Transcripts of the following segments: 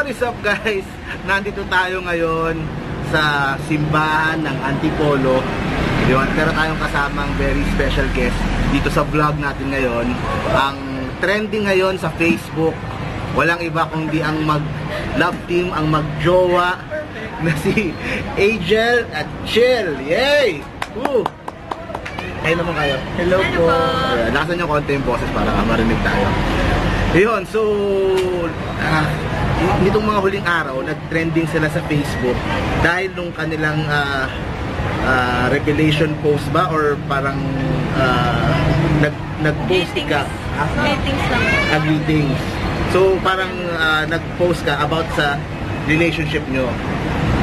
What is up guys? Nandito tayo ngayon sa simbahan ng Antipolo. Pero tayong kasamang very special guest dito sa vlog natin ngayon. Ang trending ngayon sa Facebook, walang iba kundi ang mag-love team, ang mag-jowa na si Angel at Chill. Yay! Woo! Ayun naman kayo. Hello po. Nakasan yung konti yung boses para marinig tayo. Yun, so nitong mga huling araw, nag-trending sila sa Facebook dahil nung kanilang revelation post ba or parang nag-post ka. Greetings lang. Greetings. So parang nag-post ka about sa relationship nyo,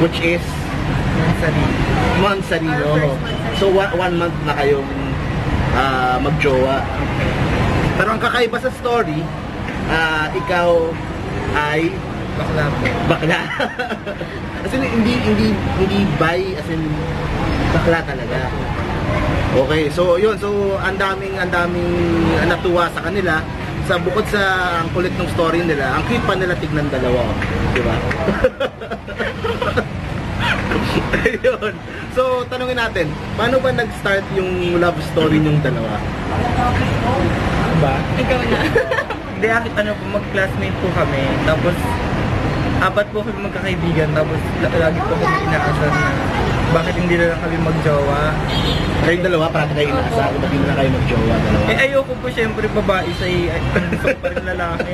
which is Mansarino. So 1 month na kayong magjowa. Pero ang kakaiba sa story, ikaw ay bakla. As in, hindi bi, as in bakla talaga. Okay, so yun, so ang daming natuwa sa kanila. Sa bukod sa ang kulit ng story nila, ang cute pa nila tignan dalawa, di ba? Ayun. So, tanungin natin, paano ba nag-start yung love story niyong dalawa? Ba? Ikaw na. Hindi, mag-classmate po kami. Tapos, 4 po kami magkakaibigan. Tapos, lagi po kami inaasar na bakit hindi na lang kami magjowa. Kayong dalawa, parang kayo inaasar, bakit hindi na kayo magjowa dalawa? Ayoko po syempre babae sa gusto pa rin lalaki.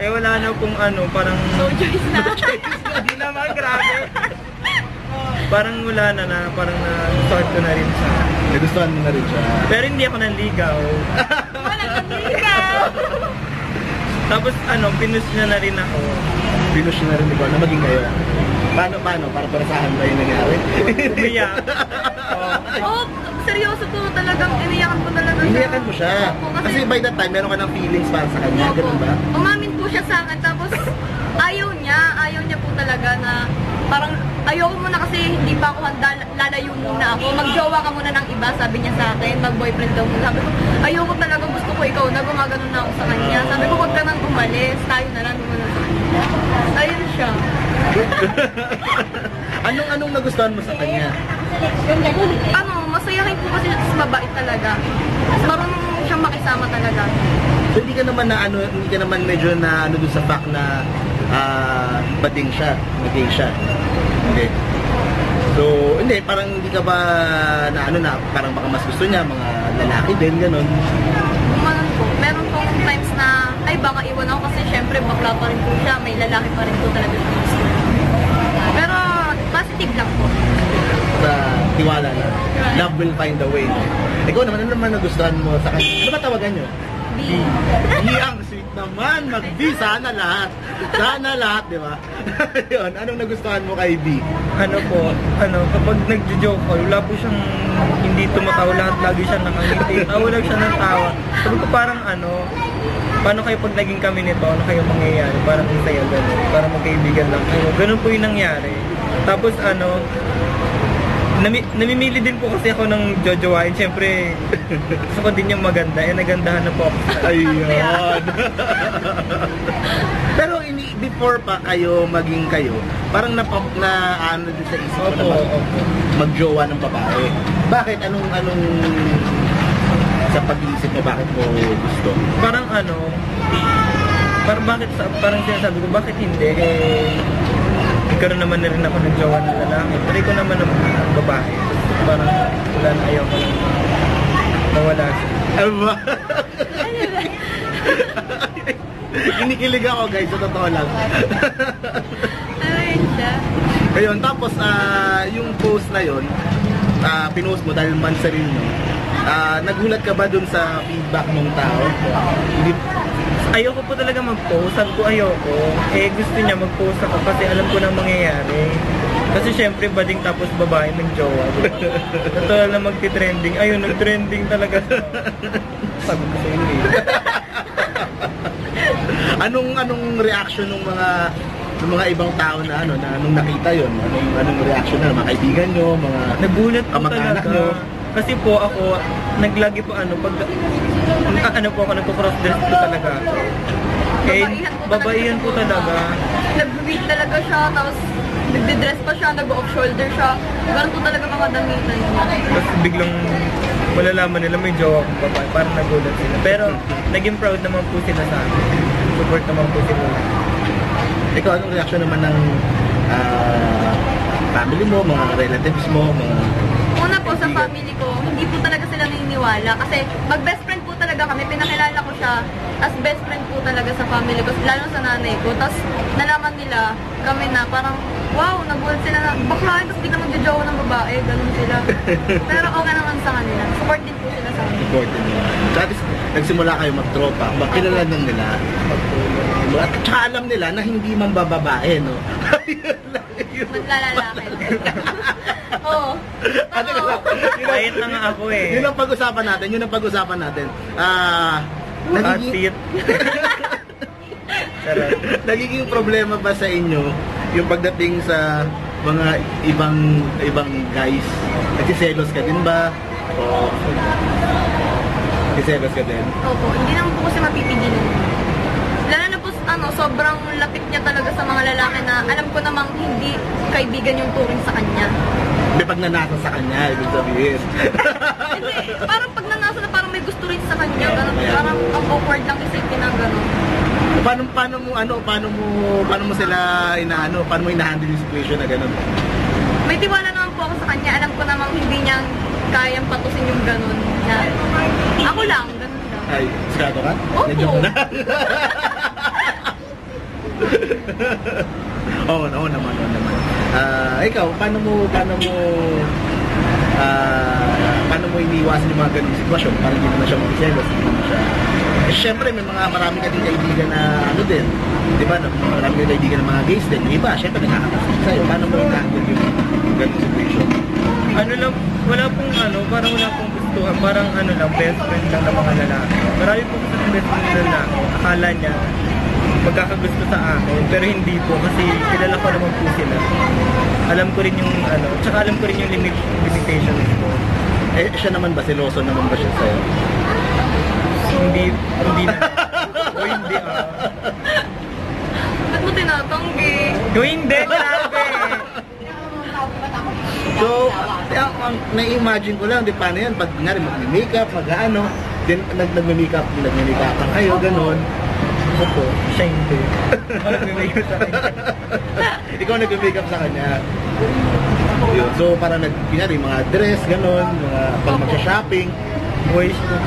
Wala na pong parang... No choice na. Hindi naman, grabe. Parang wala na, parang na-start ko na rin siya. Nagustuhan mo na rin siya. Pero hindi ako nanligaw. Wala nanligaw! Tapos pinush niya na rin ako. Pinush niya na rin ikaw na maging kayo. Paano? Para parasahan ba yung nangyari? Umiyak. Seryoso po, talagang iniyakan ko talaga siya. Iniyakan mo siya? Kasi by that time, meron ka ng feelings para sa kanya, ganun ba? Umamin po siya sa akin, tapos ayaw niya po talaga na parang ayoko muna kasi hindi pa ako handa, lalayo muna ako. Magjowa ka muna ng iba, sabi niya sa akin, mag-boyfriend daw muna. Sabi ko, ayoko talaga, gusto ko ikaw na, gumagano na ako sa kanya. Sabi ko, huwag ka nang umalis, tayo na lang muna sa kanya. Ayun siya. Anong nagustuhan mo sa kanya? Masayahin po kasi sa babae talaga. Marunong siyang makisama talaga. So hindi ka naman medyo na doon sa fact na bading siya, naging siya. Hindi. So, hindi, parang hindi ka ba na parang baka mas gusto niya, mga lalaki din, gano'n. Umanon po. Meron pong times na, ay baka iwan ako kasi syempre bakla pa rin po siya, may lalaki pa rin po talaga siya gusto. Pero, positive lang po. Sa tiwala na. Love will find a way. Ikaw naman, ano naman nagustuhan mo sa kanya? Ano ba tawagan nyo? B. Ang sweet naman, mag-B, sana lahat, di ba? Yun, anong nagustuhan mo kay B? Kapag nagjo-joke ko, wala po siyang hindi tumatawa, lahat lagi siya nakangiti. Tawa lang siya ng tawa. Sabi ko parang paano kayo pag naging kami nito, ano kayo mangyayari? Parang saya gano'n, parang magkaibigan lang kayo. Ganun po yung nangyari. Tapos namimili din po kasi ako ng jojowain. Siyempre, gusto ko din yung maganda. Nagandahan na po ako. Ayun. Pero before pa kayo maging kayo, parang din sa isip ko na magjowa ng babae. Bakit? Anong sa pag-iisip mo, bakit mo gusto? Parang parang sinasabi ko, bakit hindi? Nagkaroon naman na rin ako ng jowa ng lalaki. Try ko naman ng babae. Parang wala na, ayaw ko lang mawala siya. Ano ba? Kinikilig ako guys, sa totoo lang. Ayun siya. Ayun, tapos yung post na yun, pinost mo dahil Mansarino. Nagulat ka ba dun sa feedback ng tao? Ayoko po talaga mag-post. Sabi ko ayoko. Gusto niya mag-post ako kasi alam ko na mangyayari. Kasi syempre bading tapos babae ng jowa. Natural na magti-trending. Ayun, nag-trending talaga siya. Sabi ko sa inyo. Anong reaction ng mga ibang tao na nung nakita yon? Anong reaction na mga kaibigan nyo, mga nagulat po kamag-anak talaga. nyo? Kasi po ako, naglagi po pag nagko-cross dress po talaga ako. Babaihan po babaihan po talaga. Nag-weed talaga siya, tapos nagde-dress pa siya, nag-off shoulder siya. Ganun po talaga mga damitan niya. Tapos biglang malalaman nila may jowa akong babae. Parang nagulat sila. Pero naging proud naman po sila sa akin. Support naman po sila. Ikaw, anong reaction naman ng family mo, mga relatives mo, mga... Una po sa family ko, hindi po talaga sila naniniwala. Kasi mag-best friend po talaga kami. Pinakilala ko siya as best friend po talaga sa family ko. Lalo sa nanay ko. Tapos nalaman nila kami na parang, wow, nagulat sila na bakla, tapos di na magjojowa ng babae. Ganun sila. Pero okay naman sa kanila. Support din po sila sa amin. Support din nila. So at least, nagsimula kayo magtropa. Makilala na nila. At saka alam nila na hindi man bababae, no? Maglalalaki. Oo. Ate ka lang. Kahit na nga ako eh. Yun ang pag-usapan natin. Outfit. Charot. Nagiging problema ba sa inyo yung pagdating sa mga ibang guys? Nagsiselos ka din ba? O nagsiselos ka din? Opo, hindi naman po kasi mapipigilan. Lalo na po, sobrang lapit niya talaga sa mga lalaki na alam ko namang hindi kaibigan yung turing sa kanya. May pag nanasa sa kanya, ibig sabihin. Hindi, parang pag nanasa na parang may gusto rin sa kanya, ganun. Parang ang awkward lang isipin na gano'n. Paano mo sila paano mo ina-handle yung situation na gano'n? May tiwala naman po ako sa kanya, alam ko namang hindi niya kayang patusin yung gano'n. Na, ako lang, gano'n lang. Ay, skado ka? Opo. Medyo mo na. Oo naman. Ikaw, paano mo iniiwasan yung mga ganung sitwasyon para hindi naman siya mag-selos, hindi naman siya... Eh, syempre, marami ka din kaibigan na din, di ba? Marami ka kaibigan na mga gays din. Yung iba, syempre, nakakasama sa'yo. Paano mo ina-handle yung ganung situation? Wala pong parang wala pong gustuhan. Parang best friend lang ng mga lalaki. Marami po kasi best friend ng lalaki. Akala niya, magkakagusto sa akin, pero hindi po kasi kilala ko naman po sila. Alam ko rin yung tsaka alam ko rin yung limitations ko. Eh, siya naman ba? Seloso naman ba siya sa'yo? Hindi na. O hindi Ba't mo tinatanggi? Hindi, grabe! So, na-imagine ko lang, di paano yan? Pag mag-makeup, then nag-makeup ka kayo, ganon. Opo, siya hindi. Nag-makeup sa kanya. Ikaw nag-makeup sa kanya. Yun. So, parang mga dress, ganon, mga pag magsha-shopping. Boyish po.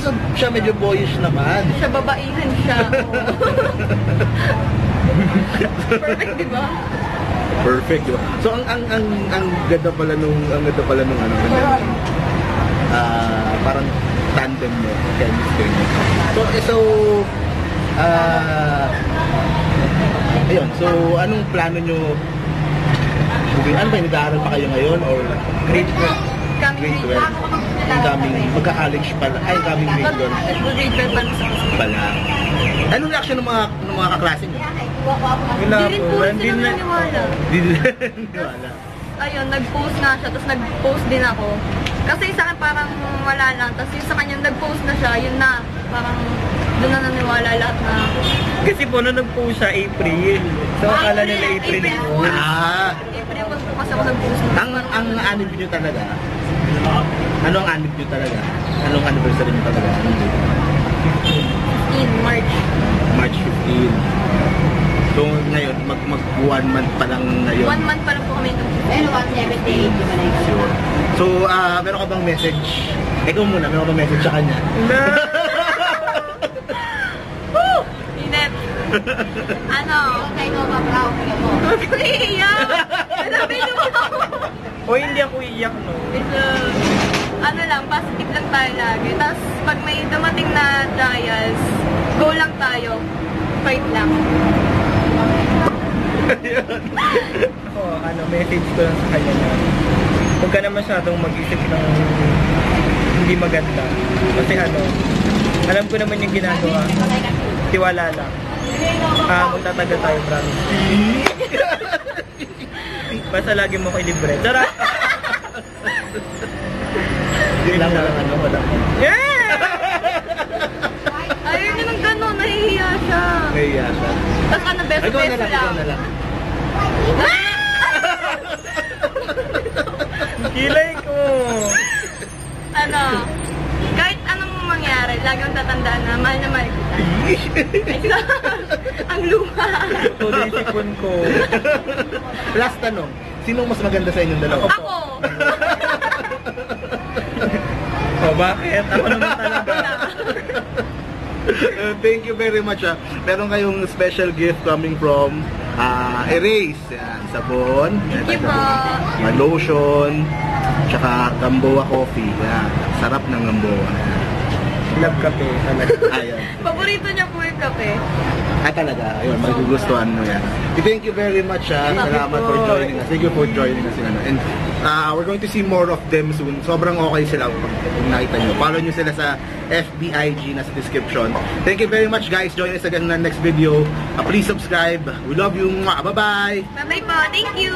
So siya medyo boyish naman. Siya babaihan siya. Perfect, di ba? Perfect, di ba? So ang ganda pala nung parang tandem mo, chemistry mo. Ayun, so anong plano nyo? Ano ba, nag-aaral pa kayo ngayon or Grade 12? Coming grade 12? Magka-college pala. Ay, coming grade doon. Grade 12 Pala. Anong reaction ng mga kaklase niyo? Wala Hindi rin po. po sila naniniwala. Hindi nila. Ayun, nag-post na siya, tapos nag-post din ako. Kasi sa akin parang wala lang, tapos yung sa kanya nag-post na siya, yun na, parang doon na naniwala lahat na. Kasi po, nung nag-post siya, April. So, akala nila April po. April po kasi ako nag-post na. Ang anib nyo talaga, ano ang anib nyo talaga? Anong anniversary nyo talaga? In March. March 15. So ngayon, mag 1 month pa lang ngayon. 1 month pa lang po kami nung. Sure. So, meron ka bang message? Ikaw muna, meron ka bang message sa kanya? Woo! Inet. Okay ko, ma-proud mo. Iiyak! Sabi mo! O hindi ako iiyak, no? Lang, positive lang tayo lagi. Tapos, pag may dumating na trials, go lang tayo. Fight lang. Ako, message ko lang sa kanya na huwag ka na masyadong mag-isip ng hindi maganda. Kasi alam ko naman yung ginagawa. Tiwala lang. Magtatagal tayo, promise. Basta lagi mo ko libre. Tara! Yun lang wala. Yeah! Ayaw niya ng gano'n. nahihiya siya. Nahiya siya. Tapos ano, beso-beso Ikaw lang. na lang. Kilay ko. Ano, kahit anong mangyari, lagi mong tatandaan na mahal kita. Ang luha. Tuloy sipon ko. Last tanong, sinong mas maganda sa inyong dalawa? Ako! O bakit? Ako naman talaga. Thank you very much. Meron kayong special gift coming from Erase. Yan, sabon. Thank you po. May lotion. Tsaka Gamboa coffee. Yan. Sarap ng Gamboa. Love kape talaga. Ayan. Paborito niya po yung kape. Talaga. Ayun, magugustuhan mo yan. Thank you very much. Salamat for joining us. Thank you for joining us. And we're going to see more of them soon. Sobrang okay sila kung nakita nyo. Follow nyo sila sa FBIG na sa description. Thank you very much guys. Join us again in the next video. Please subscribe. We love you. Bye-bye. Bye-bye po. Thank you.